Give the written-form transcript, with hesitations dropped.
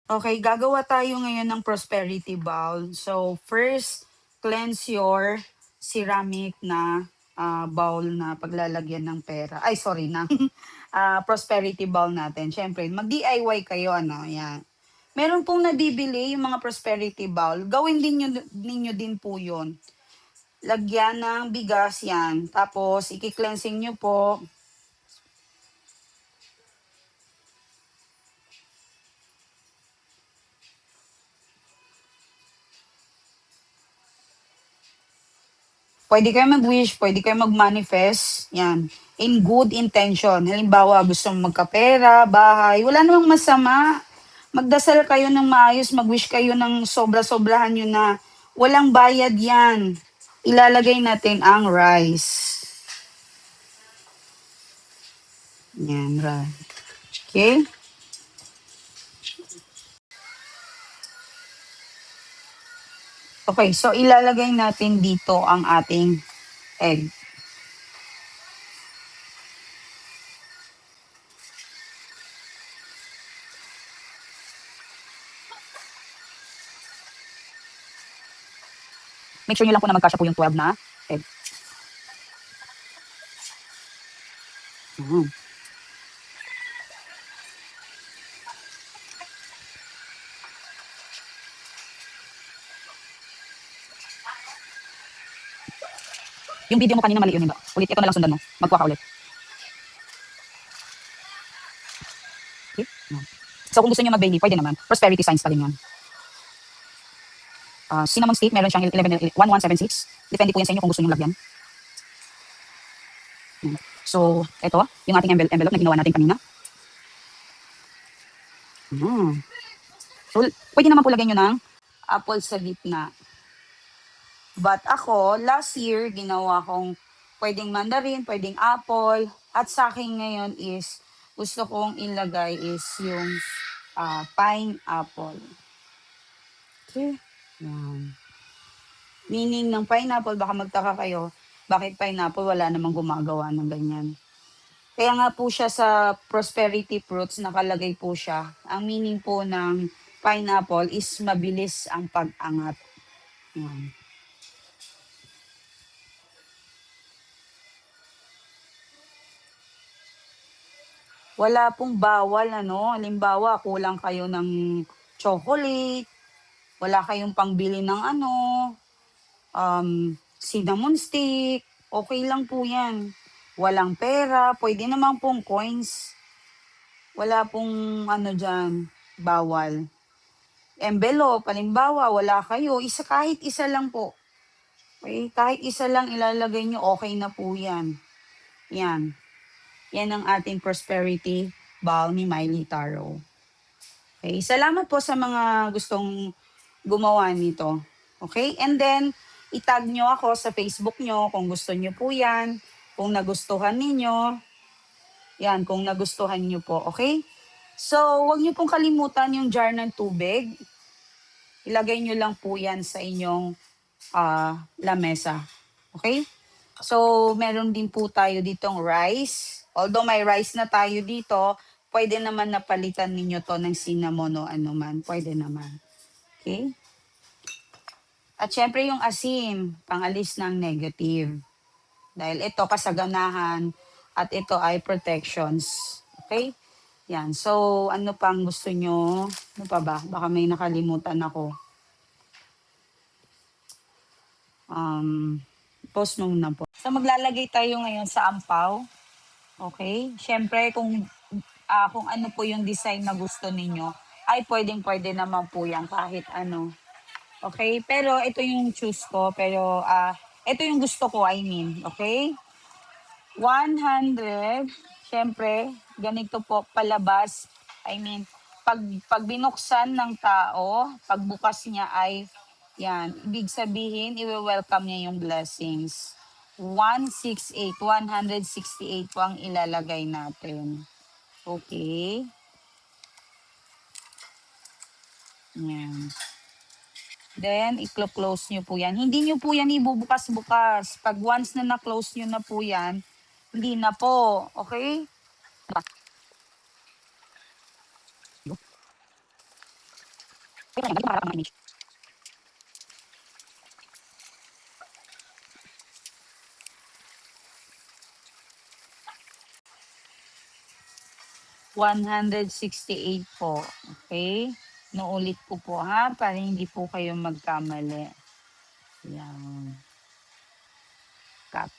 Okay, gagawa tayo ngayon ng prosperity bowl. So, first, cleanse your ceramic na bowl na paglalagyan ng pera. Ay, sorry, ng prosperity bowl natin. Siyempre, mag-DIY kayo, ano, yan. Meron pong nabibili yung mga prosperity bowl. Gawin din ninyo din po yun. Lagyan ng bigas yan. Tapos, i-cleansing nyo po. Pwede kayo mag-wish, pwede kayo mag-manifest, yan, in good intention. Halimbawa, gusto mong magkapera, bahay, wala namang masama. Magdasal kayo ng maayos, mag-wish kayo ng sobra-sobrahan nyo na walang bayad yan. Ilalagay natin ang rice. Yan, rice. Okay? Okay, so ilalagay natin dito ang ating egg. Make sure nyo lang po na magkasya po yung 12 na egg. Yung video mo kanina mali yun, ulit, ito na lang sundan mo. Magkuha ka ulit. Okay? So kung gusto niyo mag-Bailey, pwede naman. Prosperity signs pa rin yun. Cinnamon stick, meron siyang 1176. Depende po yan sa inyo kung gusto niyo lagyan. So, ito, yung ating envelope na ginawa natin kanina. Hmm. So, pwede naman po lagyan nyo ng apple sa gitna. But ako, last year, ginawa kong pwedeng mandarin, pwedeng apple. At sa akin ngayon is, gusto kong ilagay is yung pineapple. Okay? Yan. Meaning ng pineapple, baka magtaka kayo, bakit pineapple wala namang gumagawa ng ganyan. Kaya nga po siya sa prosperity fruits, nakalagay po siya. Ang meaning po ng pineapple is mabilis ang pag-angat. Yan. Wala pong bawal ano, halimbawa kulang kayo ng chocolate, wala kayong pangbili ng ano, cinnamon stick, okay lang po 'yan. Walang pera, pwede naman pong coins, wala pong ano diyan, bawal. Envelope, halimbawa wala kayo, kahit isa lang po, okey, kahit isa lang ilalagay niyo, okay na po 'yan. 'Yan, 'yan ang ating prosperity bowl ni Miley Taro. Okay, salamat po sa mga gustong gumawa nito. Okay, and then itag nyo ako sa Facebook nyo kung gusto nyo po yan, kung nagustuhan ninyo, yan, kung nagustuhan nyo po, okay? So, wag nyo pong kalimutan yung jar ng tubig. Ilagay nyo lang po yan sa inyong lamesa. Okay? So, meron din po tayo ditong rice. Although may rice na tayo dito, pwede naman napalitan ninyo to ng cinnamon o anuman. Pwede naman. Okay? At syempre yung asin, pangalis ng negative. Dahil ito kasaganahan at ito ay protections. Okay? Yan. So, ano pang gusto nyo? Ano pa ba? Baka may nakalimutan ako. Um, Post mo muna po. So, maglalagay tayo ngayon sa ampaw. Okay? Syempre, kung ano po yung design na gusto ninyo, ay pwedeng-pwede naman po yan kahit ano. Okay? Pero ito yung choose ko. Pero ito yung gusto ko, I mean. Okay? 100. Syempre, ganito po palabas. I mean, pag binuksan ng tao, pagbukas niya ay, yan, ibig sabihin, i-welcome niya yung blessings. 168, 168 po ang ilalagay natin. Okay? Yan. Then, i-close nyo po yan. Hindi nyo po yan ibubukas-bukas. Pag once na na-close nyo na po yan, hindi na po. Okay? 168 po. Okay? Naulit ko po ha, para hindi po kayo magkamali. Yan. Cut.